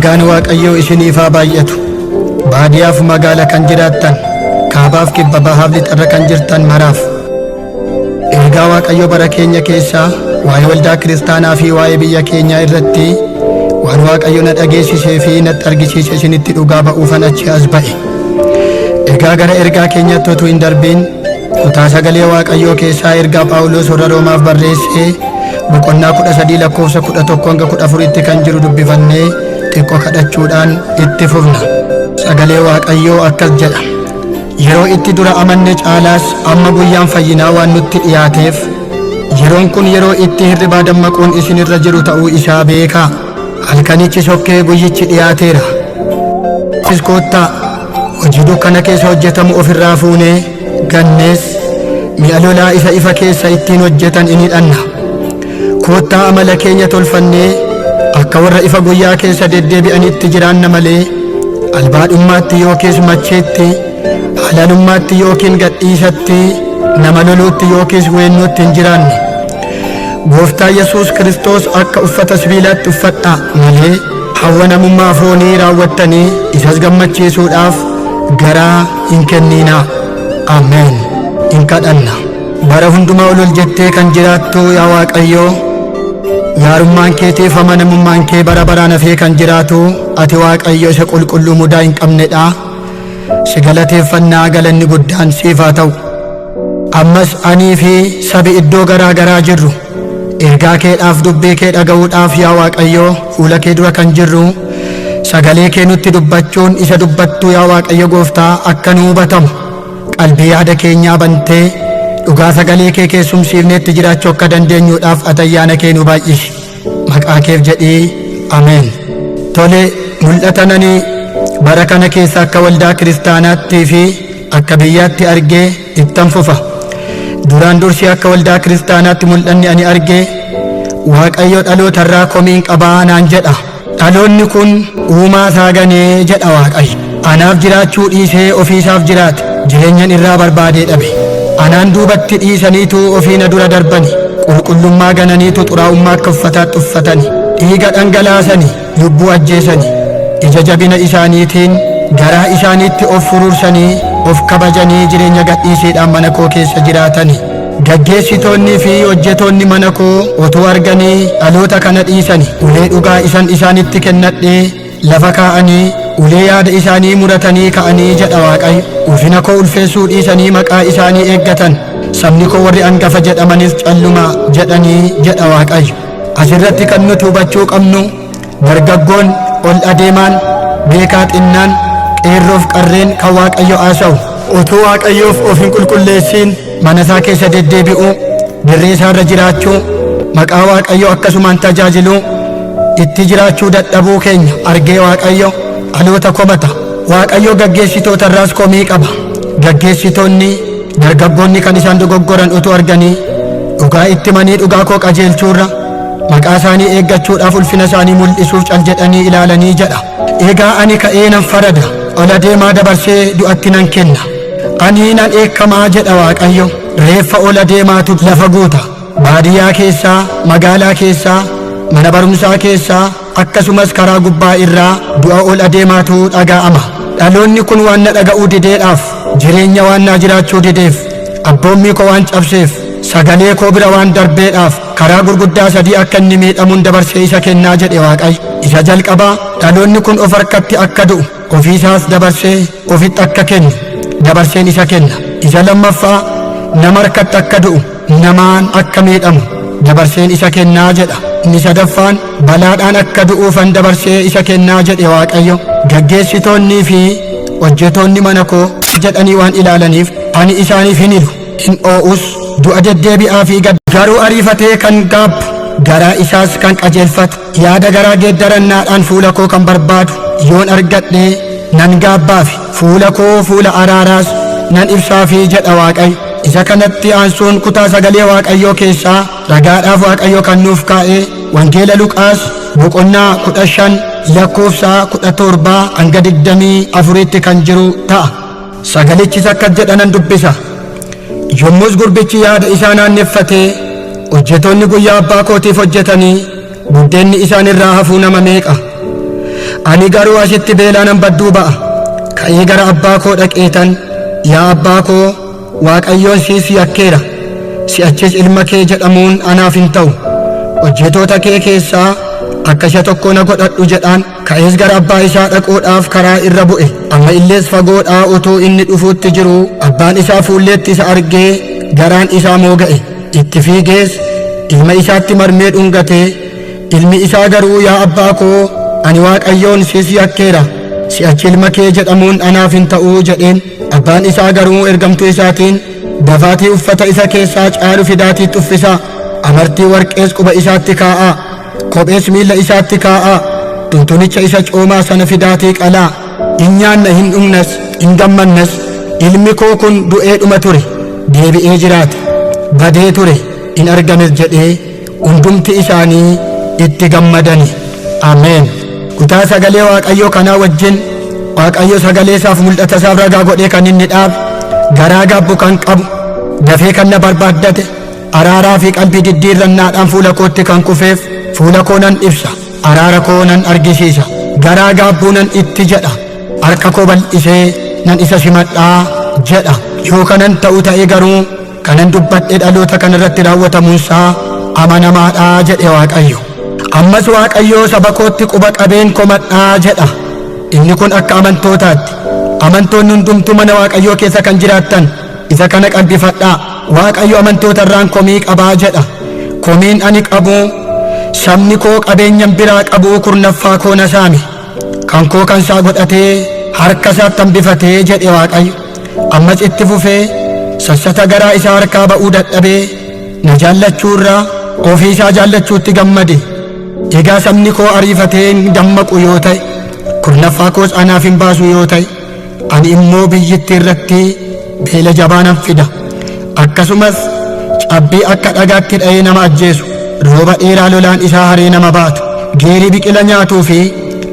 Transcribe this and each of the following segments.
Nagaan Waaqayyoo isiniif haa baay'atu. Baadiyyaaf magaala kan jiraattan, kaabaaf kibba bahaaf lixarra kan jirtan maraaf. Ergaa Waaqayyoo bara keenya keessaa waa'ee waldaa kiristaanaa fi waa'ee biyya keenyaa irratti waan Waaqayyo na dhageessisee fi natti argisiise isinitti dhugaa ba'uufan achi as ba'e. Egaa gara ergaa keenyatti utuu hin darbiin kutaa sagalee Waaqayyoo keessaa ergaa Phaawulos warra Roomaaf barreessee boqonnaa 13 lakkoofsa 11 hanga 14tti kan jiru dubbifannee xiqqoo kadhachuudhaan itti fufna. Sagalee Waaqayyoo akkas jedha: yeroo itti dura amanne caalaas amma guyyaan fayyinaa waan nutti dhiyaateef yeroon kun yeroo itti hirribaa dammaquun isinirra jiru ta'uu isaa beekaa. Halkanichi sokkee guyyichi dhiyaateera. Koottaa hojii dukkana keessa hojjetamu ofirraa fuunee gannees mi'a lolaa isa ifa keessa ittiin hojjetan in hidhanna. Koottaa amala keenya tolfannee akka warra ifa guyyaa keessa deddeebi'anitti jiraanna malee albaadhummaatti yookiis macheetti, halalummaatti yookiin gadhiisatti, nama loluutti yookiis weennuutti hin jiraanne. Gooftaa Yesuus Kiristoos akka uffata sibiilaatti uffadhaa malee hawwa namummaa foonii raawwattanii isas gammachiisuudhaaf garaa hin kenninaa. Ameen. In kadhanna. Bara hundumaa ol jettee kan jiraattu yaa Waaqayyoo, yaarummaan keetiif amanamummaan kee bara baraan hafee kan jiraatu ati Waaqayyo isa qulqulluu mudaa hin qabnedha. Si galateeffannaa, galanni guddaan siif haa ta'u. Ammas anii fi sabi iddoo garaa garaa jirru ergaa keedhaaf dubbii kee dhaga'uudhaaf yaa Waaqayyoo fuula kee dura kan jirru, sagalee kee nutti dubbachuun isa dubbattu yaa Waaqayyo Gooftaa akka nu hubatamu qalbii yaada keenyaa bantee dhugaa sagalee kee keessumsiifneetti jiraachuu akka dandeenyuudhaaf ati ayyaana kee nu baay'isi. Maqaa keef jedhii ameen. Tole, mul'ata nani bara kana keessa akka waldaa kiristaanaattii fi akka biyyaatti argee ittan fufa. Duraan dursii akka waldaa kiristaanaatti mul'anni ani argee Waaqayyo dhalootarraa komiin qabaa naan jedha. Dhaloonni kun uumaa isaa ganee jedha Waaqayyo. Anaaf jiraachuu dhiisee ofiisaaf jiraate, jireenyan irraa barbaadee dhabe. Anaan duubatti dhiisaniitu ofiina dura darbani, qulqullummaa gananiitu xuraa'ummaa akka uffataatti uffatani, dhiiga dhangalaasani, lubbuu ajjeesani, ija jabina isaaniitiin garaa isaaniitti of furuursanii of kabajanii jireenya gadhiisiidhaan mana koo keessa jiraatani. Gaggeessitoonnii fi hojjetoonni mana koo otoo arganii dhaloota kana dhiisani ulee dhugaa isan isaanitti kennadhee lafa kaa'anii ulee yaada isaanii muratanii ka'anii jedha Waaqayyo. Ulfina koo ulfeessuu dhiisanii maqaa isaanii eeggatan, sabni koo warri hangafa jedhamanis calluma jedhanii jedha Waaqayyo. Asirratti kan nuti hubachuu qabnu dargaggoon ol adeemaan beekaa xinnaan qeerroof qarreen kan Waaqayyo haasa'u utuu Waaqayyoof of hin qulqulleessiin mana isaa keessa deddeebi'uu, dirree isaarra jiraachuu, maqaa Waaqayyo akkasumaan tajaajiluu, itti jiraachuu dadhabuu keenya argee Waaqayyo dhaloota komata. Waaqayyo gaggeessitootarraas komii qaba. Gaggeessitoonni, dargaggoonni kan isaan dogoggoran utuu arganii dhugaa itti himanii dhugaa koo qajeelchuurra maqaa isaanii eeggachuudhaaf ulfina isaanii mul'isuuf cal jedhanii ilaalanii jedha. Egaa ani ka'ee nan farada, ol adeemaa dabarsee du'atti nan kenna. Ani nan eekkamaa jedha Waaqayyo. Reeffa ol adeemaatu lafa guuta. Baadiyyaa keessaa, magaalaa keessaa, mana barumsaa keessaa, akkasumas karaa gubbaa irraa du'a ol adeemaatu dhaga'ama. Dhaloonni kun waan na dhaga'uu dideedhaaf, jireenya waan naa jiraachuu dideef, abboommii koo waan cabseef, sagalee koo bira waan darbeedhaaf karaa gurguddaa sadii akka inni miidhamuun dabarsee isa kennaa jedhe Waaqayyo. Isa jalqabaa, dhaloonni kun of harkatti akka du'u, ofiisaas dabarsee ofitti akka kennu dabarseen isa kenna. Isa lammaffaa, nama harkatti akka du'u, namaan akka miidhamu dabarseen isa kennaa jedha. Inni sadaffaan, balaadhaan akka du'uufan dabarsee isa kennaa jedhe Waaqayyo. Gaggeessitoonnii fi hojjetoonni mana koo jedhanii waan ilaalaniif ani isaaniif hin hilu, hin oo'us. Du'a deddeebi'aa fi garuu ariifatee kan gaabbu, garaa isaas kan qajeelfatu, yaada garaa geeddarannaadhaan fuula koo kan barbaadu yoon argadhee nan gaabbaafi fuula koo fuula araaraas nan ibsaafi jedha Waaqayyo. Isa kanatti aansuun kutaa sagalee Waaqayyoo keessaa ragaadhaaf Waaqayyo kan nuuf kaa'ee wangeela Luqaas boqonnaa 15 lakkoofsa 17 hanga 24tti kan jiru ta'a. Sagalichis akkas jedha nan dubbisa. Yommus gurbichi yaada isaa naanneffatee hojjetoonni guyyaa abbaa kootiif hojjetanii buddeenni isaan irraa hafuu nama meeqa? ani garuu asitti beelaanan badduu ba'a. Ka'ee gara abbaa koo dhaqeetan, yaa abbaa koo, Waaqayyoon si yakkeera, si'achis ilma kee jedhamuun anaaf hin ta'u. Hojjetoota kee keessaa akka isa tokko na godhadhu jedhaan. Ka'ees gara abbaa isaa dhaquudhaaf karaa irra bu'e. Amma illees fagoodhaa utuu inni dhufuutti jiru abbaan isaa fuulleetti isa argee garaan isaa mooga'e. Itti fiigees ilma isaatti marmee dhungatee, ilmi isaa garuu, yaa abbaa koo, ani Waaqayyoon si yakkeera, si'achi ilma kee jedhamuun anaaf hin ta'u jedheen. Abbaan isaa garuu ergamtuu isaatiin, dafaatii uffata isa keessaa caalu fidaatiitti uffisaa, amartii warqees quba isaatti kaa'aa, kophees miilla isaatti kaa'aa, tuntunicha isa coomaa sana fidaatii qalaa. In nyaanna hin dhugnas hin gammannas. Ilmi koo kun du'ee dhuma ture, deebi'ee jiraate, badee ture, in argames jedhee hundumti isaanii itti gammadani. Ameen. Kutaa sagalee Waaqayyoo kanaa wajjin Waaqayyo sagalee isaaf mul'ata isaaf ragaa godhee kan inni dhaabe, garaa gaabbu kan qabu, dafee kan na barbaaddate, araaraa fi qalbii diddiirrannaadhaan fuula kootti kan kufeef, fuula koo nan ibsa, araara koo nan argisiisa, garaa gaabbuu nan itti jedha, harka koo bal'isee nan isa simadhaa jedha. Yoo kanan ta'u ta'e garuu kanan dubbadhe dhaloota kanarratti raawwatamuunsaa amanamaadhaa jedhe Waaqayyo. Ammas Waaqayyo saba kootti quba qabeen komadhaa jedha. Inni kun akka amantootaatti. Amantoonni hundumtuu mana Waaqayyoo keessa kan jiraattan isa kana qalbifadhaa. Waaqayyo amantoota irraan komii qabaa jedha. Komiin ani qabu, sabni koo qabeenyan biraa qabu kurnaffaa koo na saame, kan koo kan isaa godhatee harka isaatti hambifatee jedhe Waaqayyo. Ammas itti fufee sassata garaa isaa harkaa ba'uu dadhabee na jaallachuurraa ofii isaa jaallachuutti gammade. Egaa sabni koo ariifatee hin dammaqu yoo ta'e, kurnaffaa koos anaaf hin baasu yoo ta'e, ani immoo biyyittii irratti beela jabaa nan fida. Akkasumas cabbii akka dhagaatti dha'ee nama ajjeesu, rooba dheeraa lolaan isaa haree nama baatu, geerii biqila nyaatuu fi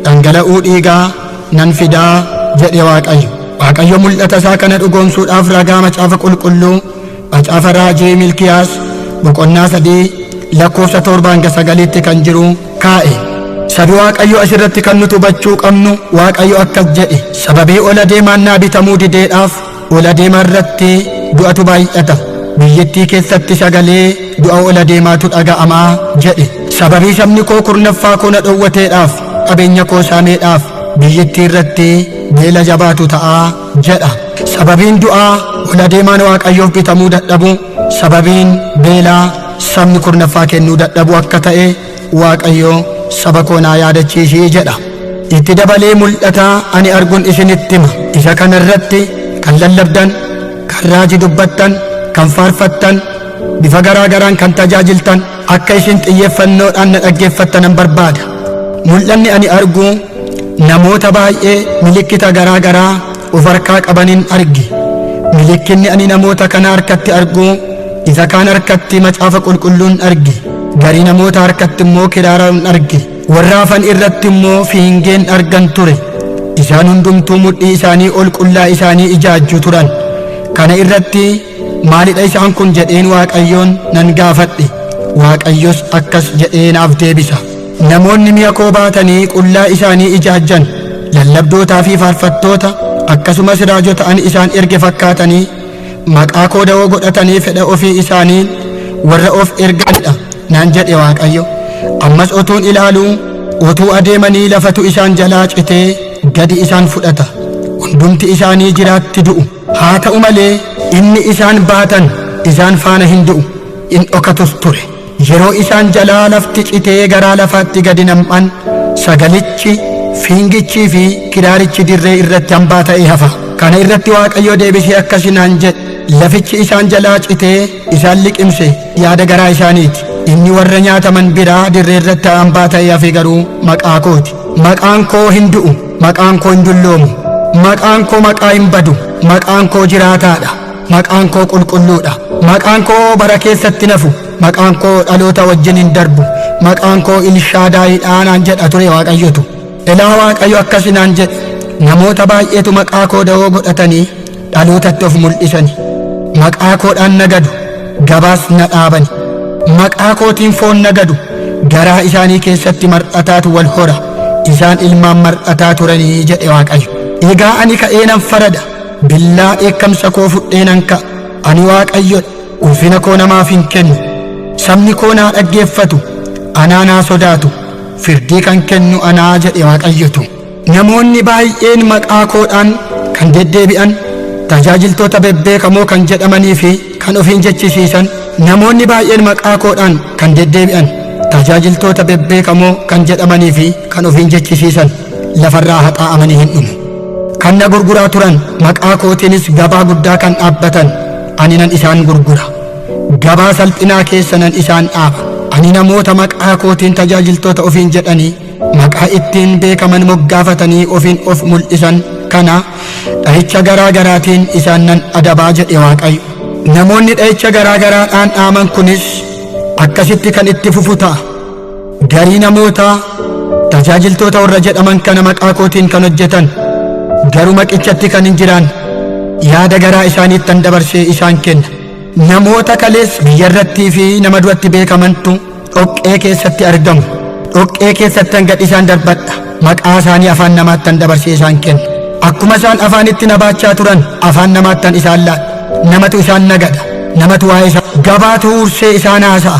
dhangala'uu dhiigaa nan fidaa jedhe Waaqayyo. Waaqayyo mul'ata isaa kana dhugoomsuudhaaf ragaa macaafa qulqulluu, macaafa raajii Milkiyaas boqonnaa 3:7-9 kan jiru kaa'e. Sabi Waaqayyo asirratti kan nuti hubachuu qabnu, Waaqayyo akkas jedhe, sababii ola deemaan naa bitamuu dideedhaaf ola deemaa irratti du'atu baay'ata, biyyattii keessatti sagalee du'a ola deemaatu dhaga'amaa jedhe. Sababii sabni koo kurnaffaa koo na dhowwateedhaaf, qabeenya koo saameedhaaf biyyattii irratti beela jabaatu ta'aa jedha. Sababiin du'aa ola deemaan Waaqayyoof bitamuu dadhabu, sababiin beelaa sabni kurnaffaa kennuu dadhabu akka ta'e Waaqayyo saba koo naa yaadachiisii jedha. Itti dabalee mul'ata ani arguun isinitti hima. Isa kana irratti kan lallabdan, kan raajii dubbattan, kan faarfattan, bifa garaa garaan kan tajaajiltan, akka isin xiyyeeffannoodhaan na dhaggeeffattanan barbaada. Mul'anni ani argu namoota baay'ee milikkita garaa garaa of harkaa qabanin argi. Milikkinni ani namoota kana harkatti argu, isa kaan harkatti macaafa qulqulluun argi. Garii namoota harkatti immoo kiraaraan argi. Warra hafan irratti immoo fiingeen argan ture. Isaan hundumtuu mudhii isaanii ol qullaa isaanii ijaajju turan. Kana irratti maalidha isaan kun jedheen Waaqayyoon nan gaafadhe. Waaqayyos akkas jedhee naaf deebisa. Namoonni mi'a koo baatanii qullaa isaanii ijaajjan, lallabdootaa fi faarfattoota, akkasumas raajota ani isaan erge fakkaatanii, maqaa koo da'oo godhatanii fedha ofii isaanii warra of erganidha naan jedhe Waaqayyo. Ammas otuun ilaaluu, otuu adeemanii lafatu isaan jalaa citee gadi isaan fudhata. Hundumti isaanii jiraatti du'u. Haa ta'u malee inni isaan baatan isaan faana hin du'u, in dhokatus ture. Yeroo isaan jalaa lafti citee garaa lafaatti gadi nam'an, sagalichi, fiingichii fi kiraarichi dirree irratti hambaa ta'ee hafa. Kana irratti Waaqayyo deebisee akkasinaan jedhe, lafichi isaan jalaa citee isaan liqimse yaada garaa isaaniiti. Inni warra nyaataman biraa dirree irratti hambaa ta'ee hafe garuu maqaa kooti. Maqaan koo hin du'u, maqaan koo hin dulloomu, maqaan koo maqaa hin badu, maqaan koo jiraataadha, maqaan koo qulqulluudha, maqaan koo bara keessatti nafu, maqaan koo dhaloota wajjin hin darbu, maqaan koo Ilshaadaayiidha naan jedha ture Waaqayyotu. Ilaa Waaqayyo akkasinaan jedhe, namoota baay'eetu maqaa koo da'oo godhatanii dhalootatti of mul'isani. Maqaa koodhaan nagadu, gabaas na dhaabani. Maqaa kootiin foon nagadu, garaa isaanii keessatti mar'ataatu wal hora. isaan ilmaan mar'ataa turanii jedhe Waaqayyo. Egaa ani ka'ee nan farada, billaa dheekkamsa koo fudhee nan ka'a. Ani Waaqayyodha, ulfina koo namaaf hin kennu. Sabni koo naa dhaggeeffatu, anaa naa sodaatu, firdii kan kennu anaa jedhe Waaqayyotu. Namoonni baay'een maqaa koodhaan kan deddeebi'an, tajaajiltoota bebbeekamoo kan jedhamanii fi kan ofiin jechisiisan. Namoonni baay'een maqaa koodhaan kan deddeebi'an, tajaajiltoota bebbeekamoo kan jedhamanii fi kan ofiin jechisiisan lafarraa haxaa'amanii hin dhumu. Kan na gurguraa turan maqaa kootiinis gabaa guddaa kan dhaabbatan, ani nan isaan gurgura. Gabaa salphinaa keessa nan isaan dhaaba. Ani namoota maqaa kootiin tajaajiltoota ofiin jedhanii maqaa ittiin beekaman moggaafatanii ofiin of mul'isan kana dha'icha garaa garaatiin isaan nan adabaa jedhe Waaqayyo. Namoonni dha'icha garaa garaadhaan dhaaman kunis akkasitti kan itti fufu ta'a. Garii namoota tajaajiltoota warra jedhaman kana maqaa kootiin kan hojjetan garuu maqichatti kan hin jiraan yaada garaa isaaniittan dabarsee isaan kenna. Namoota kalees biyya irrattii fi nama duratti beekamantu dhoqqee keessatti argamu. Dhoqqee keessattan gad isaan darbadha. Maqaa isaanii afaan namaattan dabarsee isaan kenna. Akkuma isaan afaanitti na baachaa turan afaan namaattan isaan laadha. Namatu isaan nagada, namatu waa'ee isaa gabaatu ursee isaan haasa'a,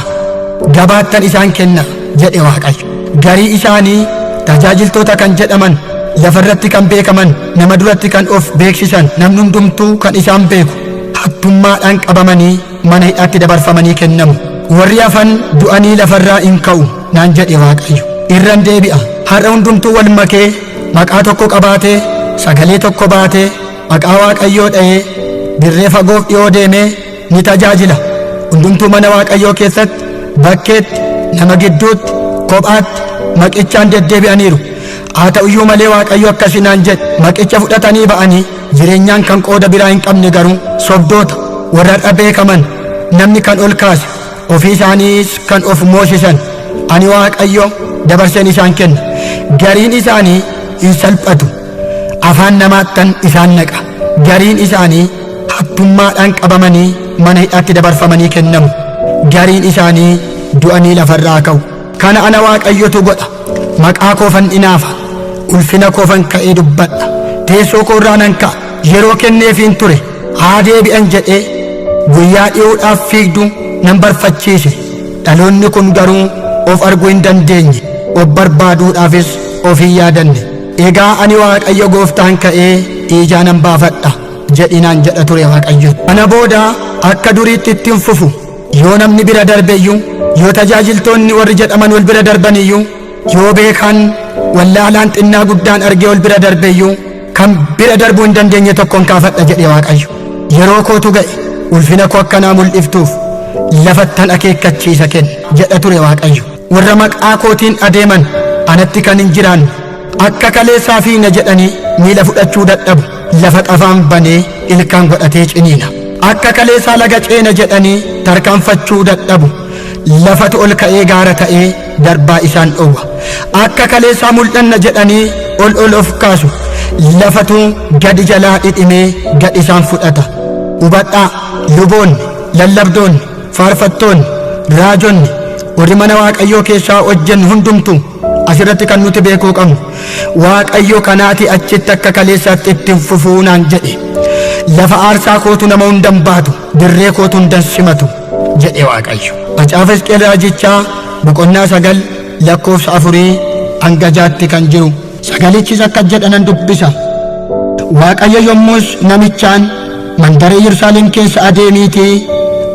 gabaattan isaan kenna jedhe Waaqayyo. Garii isaanii tajaajiltoota kan jedhaman, lafarratti kan beekaman, nama duratti kan of beeksisan, namni hundumtuu kan isaan beeku hattummaadhaan qabamanii mana hidhaatti dabarfamanii kennamu. Warri hafan du'anii lafarraa hin ka'u naan jedhe Waaqayyo. Irran deebi'a, har'a hundumtuu wal makee maqaa tokko qabaatee sagalee tokko baatee maqaa Waaqayyoo dha'ee dirree fagoof dhiyoo deemee ni tajaajila. Hundumtuu mana Waaqayyoo keessatti, bakkeetti, nama gidduutti, kophaatti maqichaan deddeebi'aniiru. Haa ta'uyyuu malee Waaqayyo akkasinaan jedhe, maqicha fudhatanii ba'anii jireenyaan kan qooda biraa hin qabne garuu sobdoota, warra har'a beekaman, namni kan ol kaase, ofii isaaniis kan of moosisan, ani Waaqayyo dabarseen isaan kenna. Gariin isaanii hin salphatu, afaan namaattan isaan naqa. Gariin isaanii hattummaadhaan qabamanii mana hidhaatti dabarfamanii kennamu. Gariin isaanii du'anii lafarraa ka'u. Kana ana Waaqayyotu godha. Maqaa koofan inaafa, ulfina koofan ka'ee dubbadha. Teessoo koo irraa nan ka'a. Yeroo kenneefiin ture haa deebi'an jedhee guyyaa dhi'uudhaaf fiigdu nan barfachiise. Dhaloonni kun garuu of arguu hin dandeenye, of barbaaduudhaafis of hin yaadanne. Egaa ani Waaqayyo Gooftaan ka'ee ijaa nan baafadha jedhinaan jedha ture Waaqayyo. Kana booda akka duriitti ittiin fufu, yoo namni bira darbeyyuu, yoo tajaajiltoonni warri jedhaman wal bira darbaniyyuu, yoo beekaan wallaalaan xinnaa guddaan argee wal bira darbeyyuu, kan bira darbuu hin dandeenye tokkoon kaafadha jedhe Waaqayyo. Yeroo kootu ga'e ulfina koo akkanaa mul'iftuuf lafattan akeekkachiisa kenna jedha ture Waaqayyo. Warra maqaa kootiin adeeman anatti kan hin jiraanne akka kaleessaa fiina jedhanii miila fudhachuu dadhabu. Lafa qafaan banee ilkaan godhatee ciniina. Akka kaleessaa laga ceena jedhanii tarkaanfachuu dadhabu. Lafatu ol ka'ee gaara ta'ee darbaa isaan dhowwa. Akka kaleessaa mul'anna jedhanii ol of kaasu. Lafatu gadi jalaa dhidhimee gad isaan fudhata. Hubadhaa, luboonni, lallabdoonni, faarfattoonni, raajonni, warri mana Waaqayyoo keessaa hojjennu hundumtuu asirratti kan nuti beekuu qabnu, Waaqayyo kanaati achitti akka kaleessaatti ittiin fufuu naan jedhe. Lafa aarsaa kootu nama hundan baatu, dirree kootu hundan simatu jedhe Waaqayyo. Macaafa Hisqeel raajichaa boqonnaa 9 lakkoofsa 4-6 kan jiru. Sagalichis akka jedhanan dubbisa. Waaqayyo yommus namichaan mandara Yerusaalem keessa adeemiitii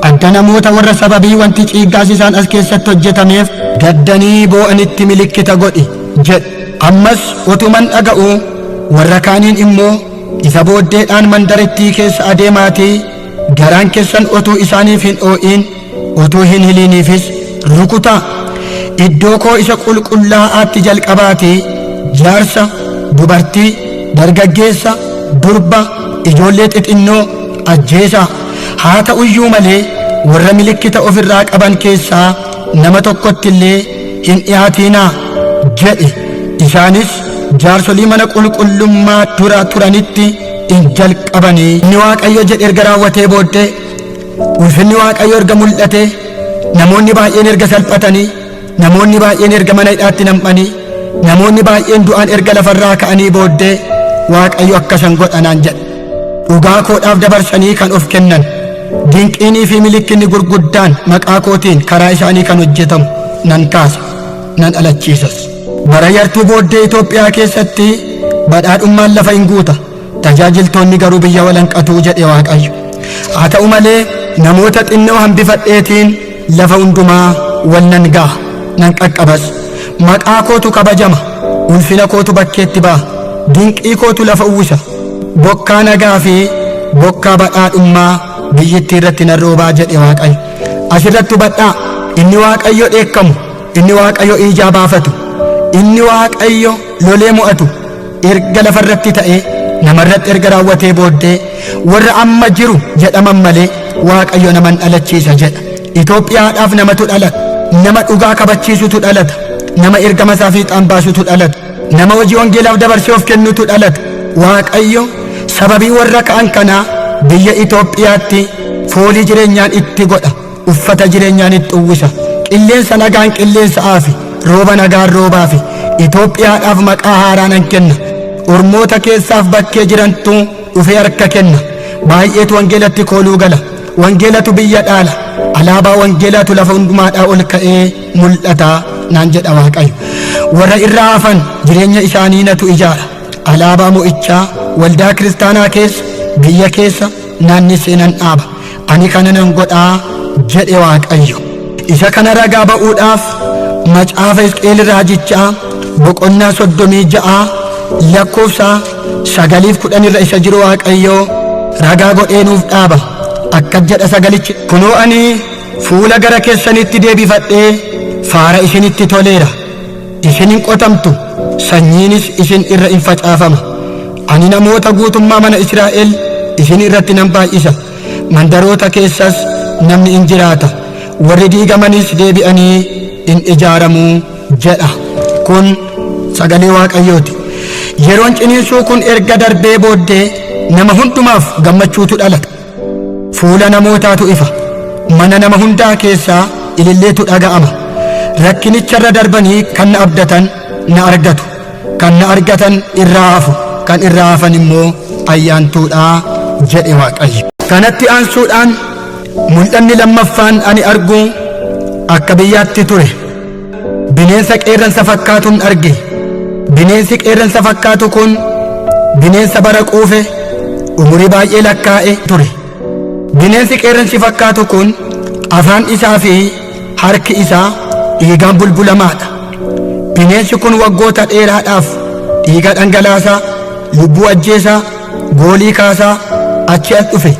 adda namoota warra sababii wanti ciiggaas isaan as keessatti hojjetameef gaddanii boo'anitti milikkita godhi jedhe. Ammas utuman dhaga'u warra kaaniin immoo isa booddeedhaan mandarittii keessa adeemaatii garaan keessan utuu isaaniif hin oo'in utuu hin hiliiniifis rukutaa. Iddoo koo isa qulqullaa'aatti jalqabaatii jaarsa, dubartii, dargaggeessa, durba, ijoollee xixinnoo ajjeesaa. Haa ta'uyyuu malee warra milikkita ofirraa qaban keessaa nama tokkotti illee hin dhiyaatinaa jedhe. Isaanis jaarsolii mana qulqullummaa dura turanitti in jalqabanii. Inni Waaqayyo jedhe erga raawwatee booddee, ulfinni Waaqayyo erga mul'atee, namoonni baay'een erga salphatanii, namoonni baay'een erga mana hidhaatti nam'anii, namoonni baay'een du'an erga lafarraa ka'anii booddee Waaqayyo akkasan godhanaan jedhe. Dhugaa koodhaaf dabarsanii kan of kennan, dinqiinii fi milikinni gurguddaan maqaa kootiin karaa isaanii kan hojjetamu nan kaasa, nan alachiisas. Bara yartuu booddee Itoophiyaa keessatti badhaadhummaan lafa hin guuta, tajaajiltoonni garuu biyya walanqatuu jedhe Waaqayyo. Haa ta'u malee namoota xinnoo hambifadheetiin lafa hundumaa wal nan ga'a, nan qaqqabas. Maqaa kootu kabajama, ulfina kootu bakkeetti ba'a, dinqii kootu lafa uwwisa. Bokkaa nagaa fi bokkaa badhaadhummaa biyyittii irratti nan roobaa jedhe Waaqayyo. Asirratti hubadhaa, inni Waaqayyo dheekkamu, inni Waaqayyo ijaa baafatu, inni Waaqayyo lolee mo'atu erga lafarratti ta'ee namarratti erga raawwatee booddee warra amma jiru jedhaman malee Waaqayyo naman dhalachiisa jedha. Itoophiyaadhaaf namatu dhalata, nama dhugaa kabachiisutu dhalata, nama ergama isaa fiixaan baasutu dhalata, nama hojii wangeelaaf dabarsee of kennutu dhalata. Waaqayyo sababii warra ka'an kanaa biyya Itoophiyaatti foolii jireenyaan itti godha, uffata jireenyaan itti uwwisa, qilleensa nagaan qilleensa aafi, rooba nagaan roobaafi. Itoophiyaadhaaf maqaa haaraa nan kenna, ormoota keessaaf bakkee jirantu dhufee harka kenna. Baay'eetu wangeelatti kooluu gala, wangeelatu biyya dhaala, alaabaa wangeelatu lafa hundumaadhaa ol ka'ee mul'ata naan jedha Waaqayyo. Warra irraa hafan jireenya isaanii natu ijaara, alaabaa mo'ichaa waldaa kiristaanaa keessa biyya keessa naannessee nan dhaaba, ani kana nan godhaa jedhe Waaqayyo. Isa kana ragaa ba'uudhaaf macaafa Hisqeel raajichaa boqonnaa 36 lakkoofsa 9-10 irra isa jiru Waaqayyo ragaa godhee nuuf dhaaba. Akkas jedha sagalichi, kunoo ani fuula gara keessanitti deebifadhee faara isinitti toleera, isin hin qotamtu, sanyiinis isin irra hin facaafama. Ani namoota guutummaa mana Israa'el isin irratti nan baay'isa, mandaroota keessas namni in jiraata, warri diigamanis deebi'anii in ijaaramuu jedha. Kun sagalee Waaqayyooti. Yeroon ciniinsuu kun erga darbee booddee nama hundumaaf gammachuutu dhalata. Fuula namootaatu ifa, mana nama hundaa keessaa ililleetu dhaga'ama. Rakkinicharra darbanii kan na abdatan na argatu, kan na argatan irraa hafu, kan irraa hafan immoo ayyaantuudhaa jedhe Waaqayyo. Kanatti aansuudhaan mul'anni lammaffaan ani argu akka biyyaatti ture. Bineensa qeerransa fakkaatuun arge. Bineensi qeerransa fakkaatu kun bineensa bara quufe umurii baay'ee lakkaa'e ture. Bineensi qeerransi fakkaatu kun afaan isaa fi harki isaa dhiigaan bulbulamaadha. Bineensi kun waggoota dheeraadhaaf dhiiga dhangalaasaa, lubbuu ajjeesaa, goolii kaasaa achi as dhufe.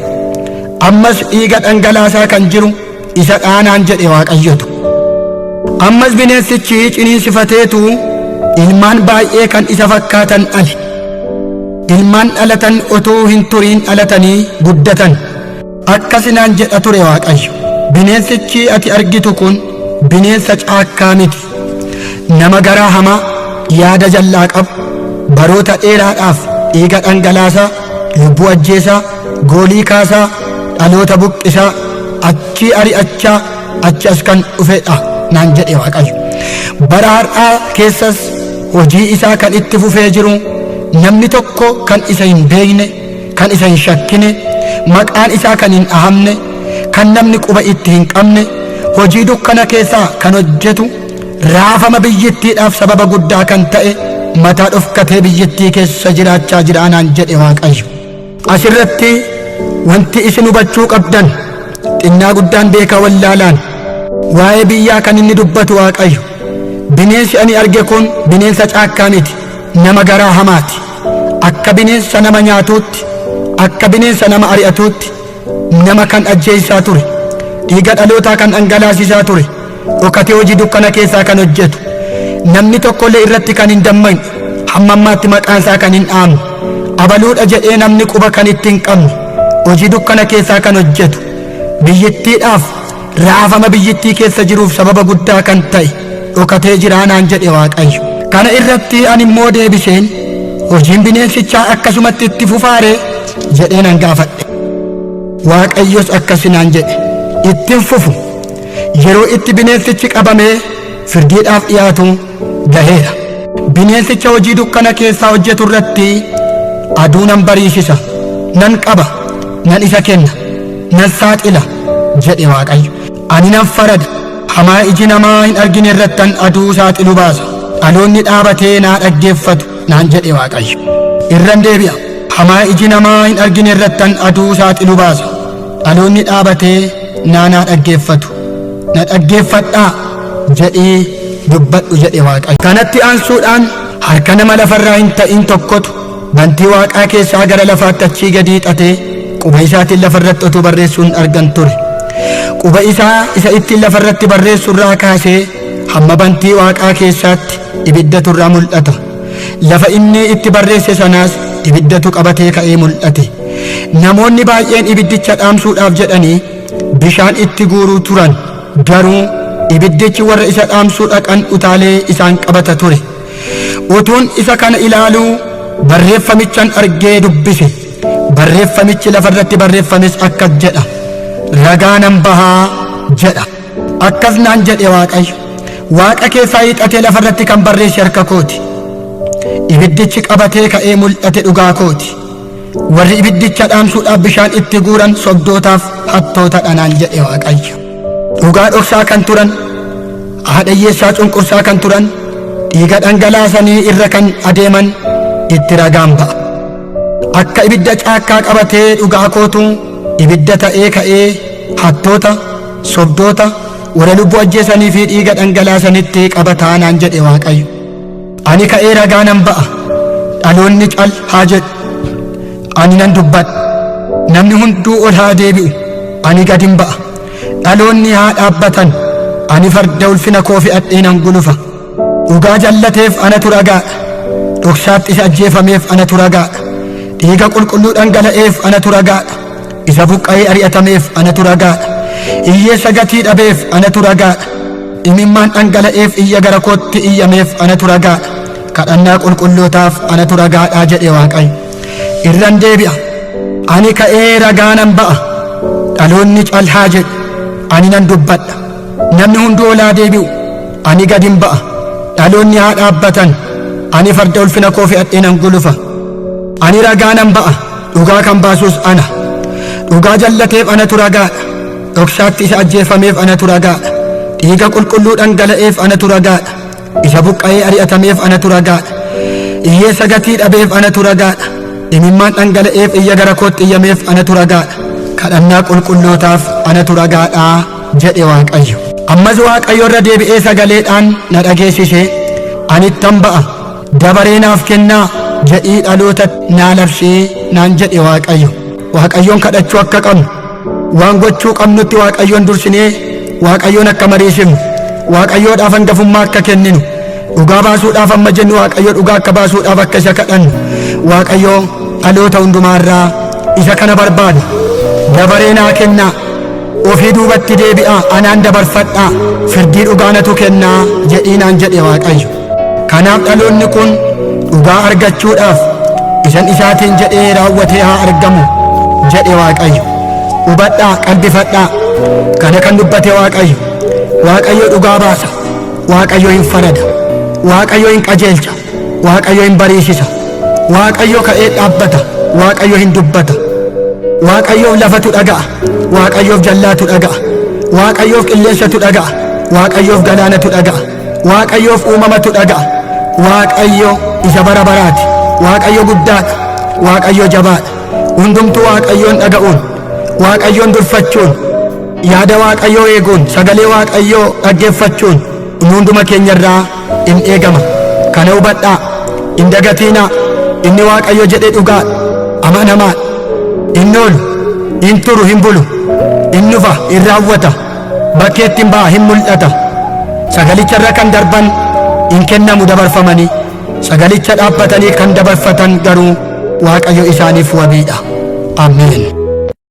Ammas dhiiga dhangalaasaa kan jiru isa dhaanaan jedhe Waaqayyotu. Ammas bineensichi ciniinsifateetu ilmaan baay'ee kan isa fakkaatan dhale. Ilmaan dhalatan otoo hin turiin dhalatanii guddatan. Akkasinaan jedha ture Waaqayyo, bineensichi ati argitu kun bineensa caakkaa miti, nama garaa hamaa, yaada jallaa qabu, baroota dheeraadhaaf dhiiga dhangalaasaa, lubbuu ajjeesaa, goolii kaasaa, dhaloota buqqisaa, achii ari'achaa achi as kan dhufedha naan jedhe Waaqayyo. Bara har'aa keessas hojii isaa kan itti fufee jiru, namni tokko kan isa hin beekne, kan isa hin shakkine, maqaan isaa kan hin dhahamne, kan namni quba itti hin qabne, hojii dukkana keessaa kan hojjetu, raafama biyyittiidhaaf sababa guddaa kan ta'e, mataa dhofkatee biyyittii keessa jiraachaa jira naan jedhe Waaqayyo. Asirratti wanti isin hubachuu qabdan, xinnaa guddaan beekaa wallaalaan waa'ee biyyaa kan inni dubbatu Waaqayyo. Bineensi ani arge kun bineensa caakkaa miti, nama garaa hamaati. Akka bineensa nama nyaatuutti, akka bineensa nama ari'atuutti, nama kan ajjeesaa ture, dhiiga dhalootaa kan dhangalaasisaa ture, dhokatee hojii dukkana keessaa kan hojjetu, namni tokkollee irratti kan hin dammaqne, hamma ammaatti maqaan isaa kan hin dhaamne, abaluudha jedhee namni quba kan itti hin qabne, hojii dukkana keessaa kan hojjetu, biyyittiidhaaf raafama biyyittii keessa jiruuf sababa guddaa kan ta'e dhokatee jira naan jedhe Waaqayyo. Kana irratti ani immoo deebiseen, hojiin bineensichaa akkasumatti itti fufaaree jedhee nan gaafadhe. Waaqayyos akkasinaan jedhe, ittiin fufu, yeroo itti bineensichi qabamee firdiidhaaf dhiyaatu gaheera. bineensicha hojii dukkana keessaa hojjetu irratti aduu nan bariisisa, nan qaba, nan isa kenna, nan saaxila jedhe Waaqayyo. Ani nan farada hamaa iji namaa hin argine irrattan aduu saaxilu baasa. Dhaloonni dhaabatee naa dhaggeeffatu naan jedhe Waaqayyo. Irran deebi'a, hamaa iji namaa hin argine irrattan aduu saaxilu baasa. Dhaloonni dhaabatee naa dhaggeeffatu, na dhaggeeffadhaa jedhee dubbadhu jedhe Waaqayyo. Kanatti aansuudhaan harka nama lafarraa hin ta'in tokkotu bantii Waaqaa keessaa gara lafaatti achii gadi hiixatee quba isaatiin lafarratti utuu barreessuun argan ture. Quba isaa isa ittiin lafarratti barreessu irraa kaasee hamma bantii Waaqaa keessaatti ibiddatu irraa mul'ata. Lafa inni itti barreesse sanaas ibiddatu qabatee ka'ee mul'ate. Namoonni baay'een ibiddicha dhaamsuudhaaf jedhanii bishaan itti guuruu turan, garuu ibiddichi warra isa dhaamsuu dhaqan utaalee isaan qabata ture. Utuun isa kana ilaaluu barreeffamichan argee dubbise. Barreeffamichi lafarratti barreeffames akkas jedha, ragaa nan bahaa jedha. Akkas naan jedhe Waaqayyo, Waaqa keessaa hiixatee lafarratti kan barreesse harka kooti. Ibiddichi qabatee ka'ee mul'ate dhugaa kooti. Warri ibiddicha dhaamsuudhaaf bishaan itti guuran sobdootaaf hattootadha naan jedhe Waaqayyo. Dhugaa dhoksaa kan turan, haadha hiyyeessaa cunqursaa kan turan, dhiiga dhangalaasanii irra kan adeeman itti ragaan ba'a. Akka ibidda caakkaa qabatee dhugaa kootu ibidda ta'ee ka'ee hattoota, sobdoota, warra lubbuu ajjeesanii fi dhiiga dhangalaasanitti qabataa naan jedhe Waaqayyo. Ani ka'ee ragaa nan ba'a, dhaloonni cal haa jedhu, ani nan dubbadha. Namni hunduu ol haa deebi'u, ani gadin ba'a. Dhaloonni haa dhaabbatan, ani farda ulfina koo fe'adhee nan gulufa. Dhugaa jallateef anatu ragaadha, dhoksaatti isa ajjeefameef anatu ragaadha. Dhiiga qulqulluu dhangala'eef anatu ragaadha, isa buqqa'ee ari'atameef anatu ragaadha. Hiyyeessa gatii dhabeef anatu ragaadha, imimmaan dhangala'eef iyya gara kootti iyyameef anatu ragaadha. Kadhannaa qulqullootaaf anatu ragaadhaa jedhe Waaqayyo. Irran deebi'a, ani ka'ee ragaa nan ba'a, dhaloonni cal haa jedhu, ani nan dubbadha. Namni hunduu ol haa deebi'u, ani gadin ba'a. Dhaloonni haa dhaabbatan, ani farda ulfina koo fe'adhee nan gulufa. Ani ragaa nan ba'a, dhugaa kan baasus ana. Dhugaa jallateef anatu ragaadha, dhoksaatti isa ajjeefameef anatu ragaadha. Dhiiga qulqulluu dhangala'eef anatu ragaadha, isa buqqa'ee ari'atameef anatu ragaadha. Hiyyeessa gatii dhabeef anatu ragaadha, imimmaan dhangala'eef iyya gara kootti iyyameef anatu ragaadha. Kadhannaa qulqullootaaf anatu ragaadhaa jedhe Waaqayyo. Ammas Waaqayyo irra deebi'ee sagaleedhaan na dhageessise, anittan ba'a, dabaree naaf kennaa jedhii dhaloota naa labsee naan jedhe Waaqayyo. Waaqayyoon kadhachuu akka qabnu, waan gochuu qabnutti Waaqayyoon dursinee Waaqayyoon akka mariisifnu, Waaqayyoodhaaf hangafummaa akka kenninu, dhugaa baasuudhaaf amma jennu Waaqayyo dhugaa akka baasuudhaaf akka isa kadhannu. Waaqayyo dhaloota hundumaarraa isa kana barbaada. Dabaree naa kennaa, ofii duubatti deebi'aa, anaan dabarfadhaa, firdii dhugaanatu kennaa jedhii naan jedhe Waaqayyo. Kanaaf dhaloonni kun dhugaa argachuudhaaf isan isaatiin jedhee raawwatee haa argamu jedhe Waaqayyo. Hubadhaa, qalbifadhaa, kana kan dubbate Waaqayyo. Waaqayyo dhugaa baasa, Waaqayyo hin farada, Waaqayyo hin qajeelcha, Waaqayyo hin bariisisa, Waaqayyo ka'ee dhaabbata, Waaqayyo hin dubbata. Waaqayyoof lafatu dhaga'a, Waaqayyoof jallaatu dhaga'a, Waaqayyoof qilleensatu dhaga'a, Waaqayyoof galaanatu dhaga'a, Waaqayyoof uumamatu dhaga'a. Waaqayyo isa bara baraati, Waaqayyo guddaadha, Waaqayyo jabaadha. Hundumtuu Waaqayyoon dhaga'uun, Waaqayyoon durfachuun, yaada Waaqayyoo eeguun, sagalee Waaqayyoo dhaggeeffachuun hunduma keenyarraa in eegama. Kana hubadhaa, hin dagatiinaa. Inni Waaqayyo jedhe dhugaadha, amanamaadha. Inni oolu, hin turu, hin bulu, hin dhufa, hin raawwata, bakkeetti hin ba'a, hin mul'ata. Sagalicharra kan darban hin kennamu dabarfamanii, sagalicha dhaabbatanii kan dabarfatan garuu Waaqayyo isaaniif wabiidha. Ameen.